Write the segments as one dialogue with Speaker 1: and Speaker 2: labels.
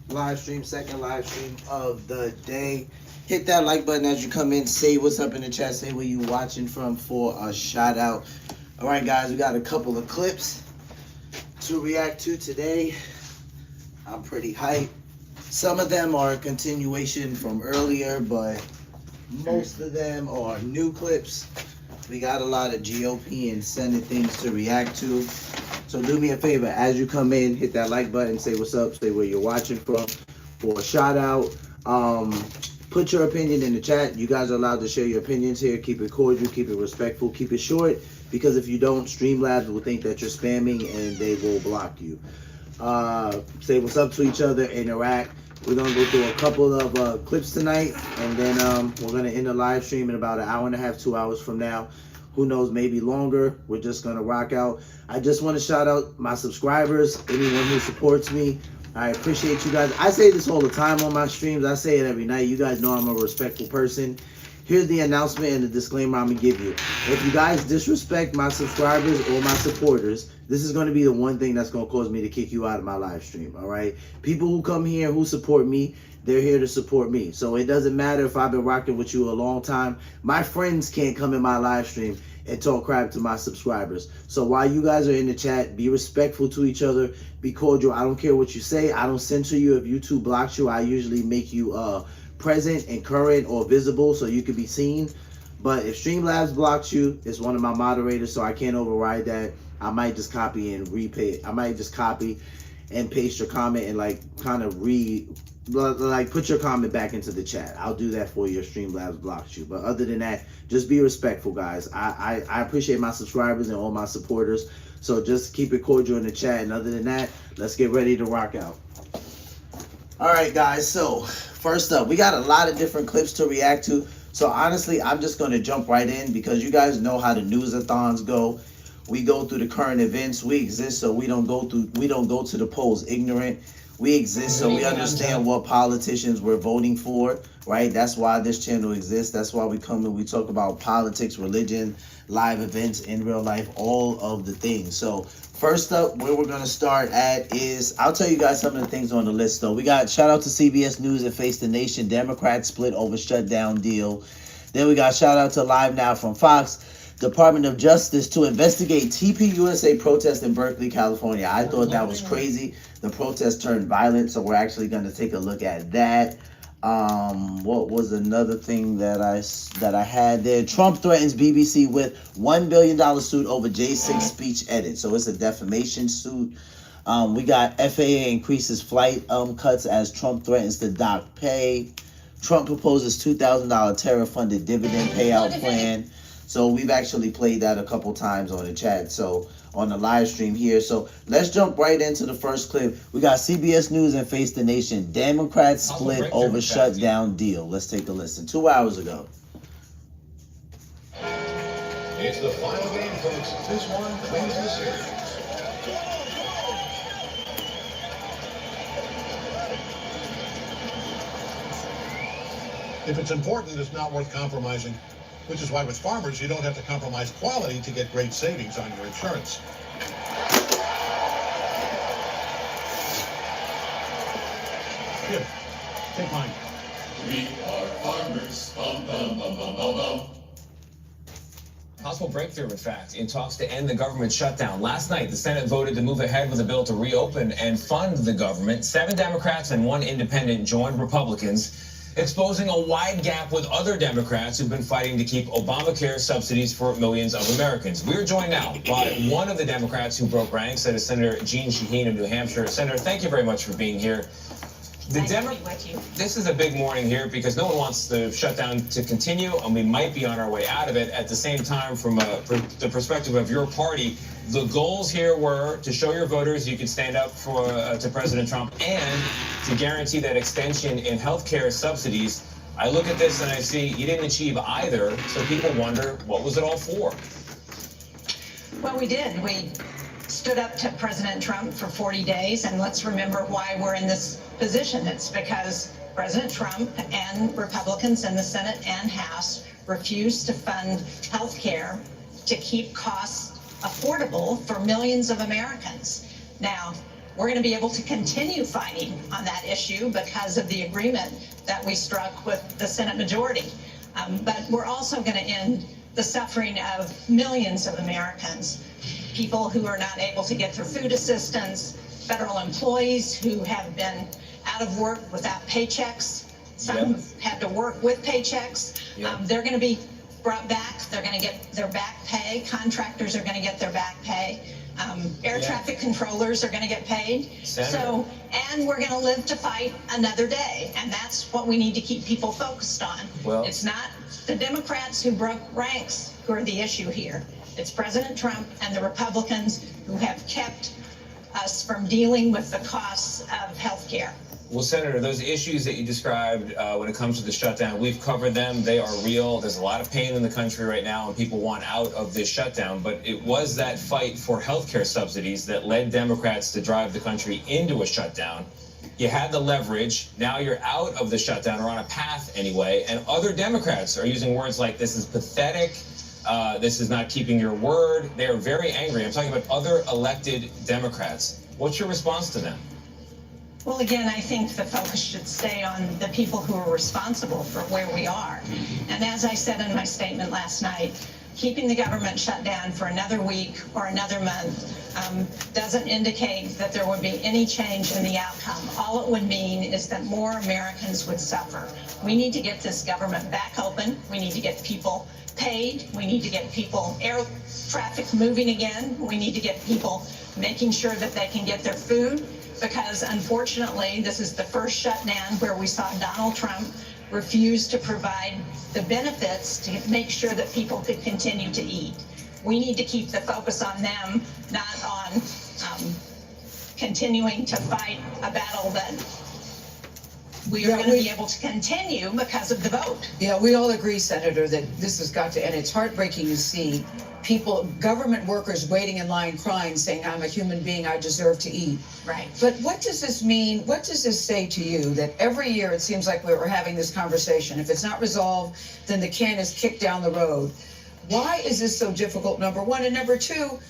Speaker 1: live stream, second live stream of the day. Hit that like button as you come in. Say what's up in the chat. Say where you watching from for a shout out. All right, guys, we got a couple of clips to react to today. I'm pretty hyped. Some of them are a continuation from earlier, but most of them are new clips. We got a lot of GOP and Senate things to react to. So do me a favor, as you come in, hit that like button, say what's up, say where you're watching from for a shout out. Put your opinion in the chat. You guys are allowed to share your opinions here. Keep it cordial, keep it respectful, keep it short, because if you don't, Streamlabs will think that you're spamming and they will block you. Say what's up to each other, interact. We're going to go through a couple of clips tonight, and then we're going to end the live stream in about an hour and a half, 2 hours from now. Who knows, maybe longer. We're just going to rock out. I just want to shout out my subscribers, anyone who supports me. I appreciate you guys. I say this all the time on my streams. I say it every night. You guys know I'm a respectful person. Here's the announcement and the disclaimer I'm going to give you. If you guys disrespect my subscribers or my supporters, this is going to be the one thing that's going to cause me to kick you out of my live stream, all right? People who come here who support me, they're here to support me. So it doesn't matter if I've been rocking with you a long time. My friends can't come in my live stream and talk crap to my subscribers. So while you guys are in the chat, be respectful to each other, be cordial. I don't care what you say. I don't censor you. If YouTube blocks you, I usually make you present and current or visible so you can be seen. But if Streamlabs blocks you, it's one of my moderators, so I can't override that. I might just copy and repaste. I might just copy and paste your comment and like kind of put your comment back into the chat. I'll do that for you if Streamlabs blocks you. But other than that, just be respectful, guys. I appreciate my subscribers and all my supporters. So just keep it cordial in the chat. And other than that, let's get ready to rock out. All right, guys. So first up, we got a lot of different clips to react to. So honestly, I'm just going to jump right in because you guys know how the newsathons go. We go through the current events. We exist so we don't go to the polls ignorant. We exist so we understand what politicians we're voting for, right? That's why this channel exists. That's why we come and we talk about politics, religion, live events in real life, all of the things. So first up, where we're going to start at is, I'll tell you guys some of the things on the list though. We got shout out to CBS News and Face the Nation. Democrats split over shutdown deal. Then we got shout out to Live Now from Fox. Department of Justice to investigate TPUSA protest in Berkeley, California. I thought that was crazy. The protest turned violent, so we're actually going to take a look at that. What was another thing that I had there? Trump threatens BBC with $1 billion suit over J6 speech edit. So it's a defamation suit. We got FAA increases flight cuts as Trump threatens to dock pay. Trump proposes $2,000 terror-funded dividend payout plan. So we've actually played that a couple times on the chat, so on the live stream here. So let's jump right into the first clip. We got CBS News and Face the Nation. Democrats split over shutdown deal. Let's take a listen. 2 hours ago.
Speaker 2: It's the final game, folks. This one wins the series. If it's important, it's not worth compromising. Which is why with farmers, you don't have to compromise quality to get great savings on your insurance. Here, take mine.
Speaker 3: We are farmers. Bum, bum, bum, bum, bum, bum.
Speaker 4: Possible breakthrough, in fact, in talks to end the government shutdown. Last night, the Senate voted to move ahead with a bill to reopen and fund the government. 7 Democrats and 1 independent joined Republicans, exposing a wide gap with other Democrats who've been fighting to keep Obamacare subsidies for millions of Americans. We're joined now by one of the Democrats who broke ranks, that is Senator Jeanne Shaheen of New Hampshire. Senator, thank you very much for being here. This is a big morning here because no one wants the shutdown to continue, and we might be on our way out of it. At the same time, from the perspective of your party, the goals here were to show your voters you could stand up for to President Trump and to guarantee that extension in health care subsidies. I look at this and I see you didn't achieve either, so people wonder, what was it all for?
Speaker 5: Well, we did. We stood up to President Trump for 40 days, and let's remember why we're in this position. It's because President Trump and Republicans in the Senate and House refused to fund health care to keep costs affordable for millions of Americans. Now, we're going to be able to continue fighting on that issue because of the agreement that we struck with the Senate majority. But we're also going to end the suffering of millions of Americans, people who are not able to get their food assistance, federal employees who have been out of work without paychecks. Some have had to work with paychecks. They're going to be brought back. They're going to get their back pay. Contractors are going to get their back pay. Air traffic controllers are going to get paid. So, and we're going to live to fight another day. And that's what we need to keep people focused on.
Speaker 4: Well,
Speaker 5: it's not the Democrats who broke ranks who are the issue here. It's President Trump and the Republicans who have kept us from dealing with the costs of health care.
Speaker 4: Well, Senator, those issues that you described when it comes to the shutdown, we've covered them. They are real. There's a lot of pain in the country right now, and people want out of this shutdown. But it was that fight for health care subsidies that led Democrats to drive the country into a shutdown. You had the leverage. Now you're out of the shutdown, or on a path anyway. And other Democrats are using words like, this is pathetic. This is not keeping your word. They are very angry. I'm talking about other elected Democrats. What's your response to them?
Speaker 5: Well, again, I think the focus should stay on the people who are responsible for where we are. And as I said in my statement last night, keeping the government shut down for another week or another month doesn't indicate that there would be any change in the outcome. All it would mean is that more Americans would suffer. We need to get this government back open. We need to get people paid. We need to get people air traffic moving again. We need to get people making sure that they can get their food. Because unfortunately, this is the first shutdown where we saw Donald Trump refuse to provide the benefits to make sure that people could continue to eat. We need to keep the focus on them, not on continuing to fight a battle that we are going to be able to continue because of the vote.
Speaker 6: Yeah, we all agree, Senator, that this has got to end. It's heartbreaking to see people, government workers waiting in line crying, saying, I'm a human being, I deserve to eat.
Speaker 5: Right.
Speaker 6: But what does this mean? What does this say to you that every year it seems like we're having this conversation? If it's not resolved, then the can is kicked down the road. Why is this so difficult, number one? And number two,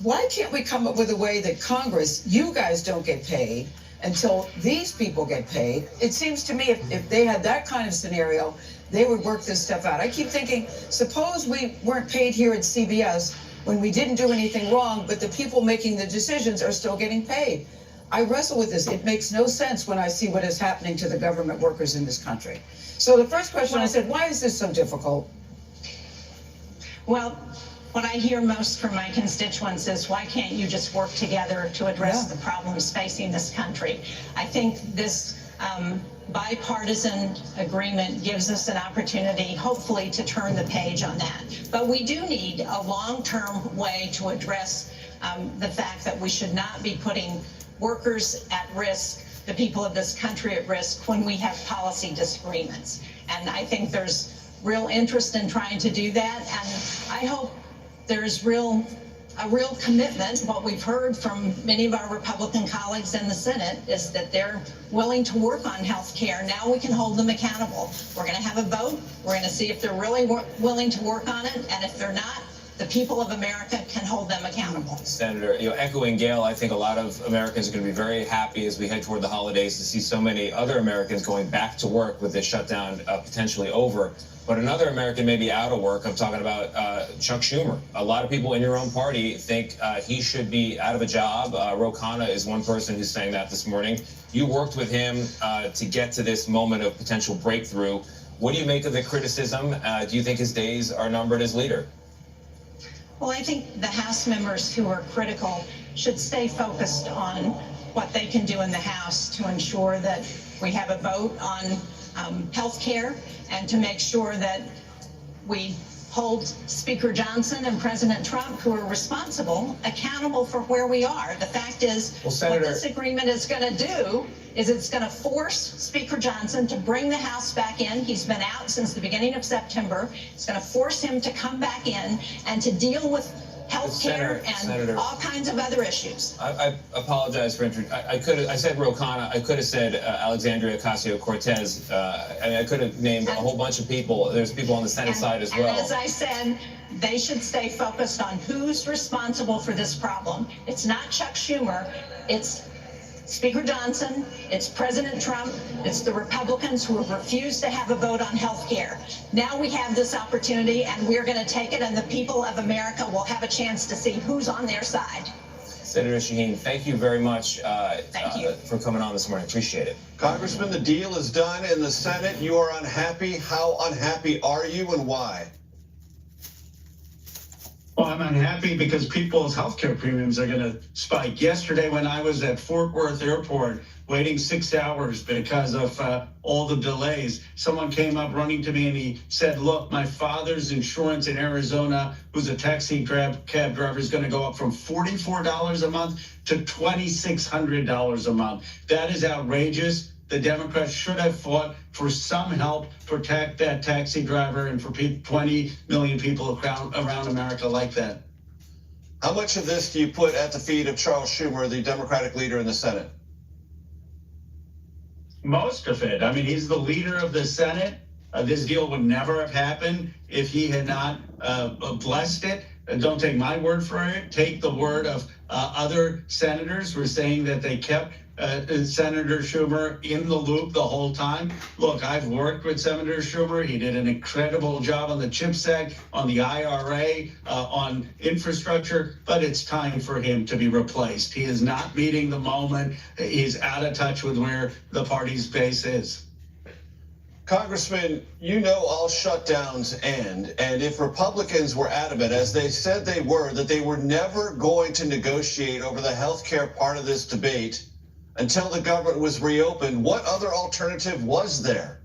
Speaker 6: why can't we come up with a way that Congress, you guys don't get paid until these people get paid? It seems to me if they had that kind of scenario, they would work this stuff out. I keep thinking, suppose we weren't paid here at CBS when we didn't do anything wrong, but the people making the decisions are still getting paid. I wrestle with this. It makes no sense when I see what is happening to the government workers in this country. So the first question, I said, why is this so difficult?
Speaker 5: Well, what I hear most from my constituents is, why can't you just work together to address the problems facing this country? I think this bipartisan agreement gives us an opportunity, hopefully, to turn the page on that. But we do need a long-term way to address the fact that we should not be putting workers at risk, the people of this country at risk, when we have policy disagreements. And I think there's real interest in trying to do that. And I hope there's a real commitment. What we've heard from many of our Republican colleagues in the Senate is that they're willing to work on health care. Now we can hold them accountable. We're going to have a vote. We're going to see if they're really willing to work on it. And if they're not, the people of America can hold them accountable.
Speaker 4: Senator, echoing Gail, I think a lot of Americans are going to be very happy as we head toward the holidays to see so many other Americans going back to work with this shutdown potentially over. But another American may be out of work. I'm talking about Chuck Schumer. A lot of people in your own party think he should be out of a job. Ro Khanna is one person who's saying that this morning. You worked with him to get to this moment of potential breakthrough. What do you make of the criticism? Do you think his days are numbered as leader?
Speaker 5: Well, I think the House members who are critical should stay focused on what they can do in the House to ensure that we have a vote on health care, and to make sure that we hold Speaker Johnson and President Trump, who are responsible, accountable for where we are. The fact is,
Speaker 4: Senator,
Speaker 5: what this agreement is going to do is it's going to force Speaker Johnson to bring the House back in. He's been out since the beginning of September. It's going to force him to come back in and to deal with health care and
Speaker 4: Senator,
Speaker 5: all kinds of other issues.
Speaker 4: I apologize for I said Ro Khanna. I could have said Alexandria Ocasio-Cortez. I could have named a whole bunch of people. There's people on the Senate side as well.
Speaker 5: And as I said, they should stay focused on who's responsible for this problem. It's not Chuck Schumer. It's Speaker Johnson, it's President Trump, it's the Republicans who have refused to have a vote on health care. Now we have this opportunity, and we're going to take it, and the people of America will have a chance to see who's on their side.
Speaker 4: Senator Shaheen, thank you very much for coming on this morning. Appreciate it.
Speaker 7: Congressman, the deal is done in the Senate. You are unhappy. How unhappy are you and why?
Speaker 8: Well, I'm unhappy because people's health care premiums are going to spike. Yesterday, when I was at Fort Worth Airport waiting 6 hours because of all the delays, someone came up running to me and he said, look, my father's insurance in Arizona, who's a taxi cab driver, is going to go up from $44 a month to $2,600 a month. That is outrageous. The Democrats should have fought for some help for that taxi driver and for 20 million people around America like that.
Speaker 7: How much of this do you put at the feet of Charles Schumer, the Democratic leader in the Senate?
Speaker 8: Most of it. I mean, he's the leader of the Senate. This deal would never have happened if he had not blessed it. Don't take my word for it. Take the word of other senators who are saying that they kept Senator Schumer in the loop the whole time. Look, I've worked with Senator Schumer. He did an incredible job on the CHIPS Act, on the IRA, on infrastructure, but it's time for him to be replaced. He is not meeting the moment. He's out of touch with where the party's base is.
Speaker 7: Congressman, you know all shutdowns end, and if Republicans were adamant, as they said they were, that they were never going to negotiate over the health care part of this debate until the government was reopened, what other alternative was there?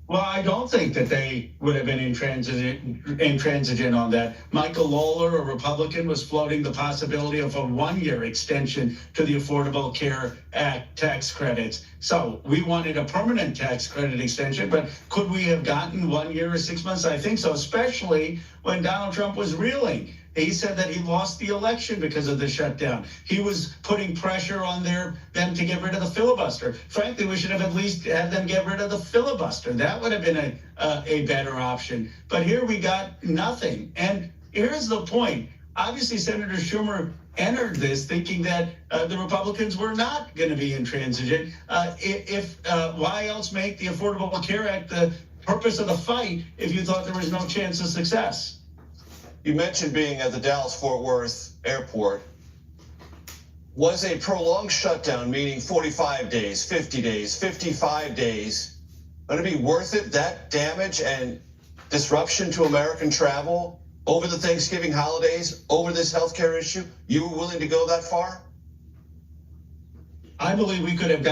Speaker 8: Well, I don't think that they would have been intransigent on that. Michael Lawler, a Republican, was floating the possibility of a 1-year extension to the Affordable Care Act tax credits. So we wanted a permanent tax credit extension, but could we have gotten 1 year or 6 months? I think so, especially when Donald Trump was reeling. He said that he lost the election because of the shutdown. He was putting pressure on them to get rid of the filibuster. Frankly, we should have at least had them get rid of the filibuster. That would have been a better option. But here we got nothing. And here's the point. Obviously, Senator Schumer entered this thinking that the Republicans were not going to be intransigent. Why else make the Affordable Care Act the purpose of the fight if you thought there was no chance of success?
Speaker 7: You mentioned being at the Dallas-Fort Worth airport. Was a prolonged shutdown, meaning 45 days, 50 days, 55 days, going to be worth it, that damage and disruption to American travel over the Thanksgiving holidays, over this healthcare issue? You were willing to go that far?
Speaker 8: I believe we could have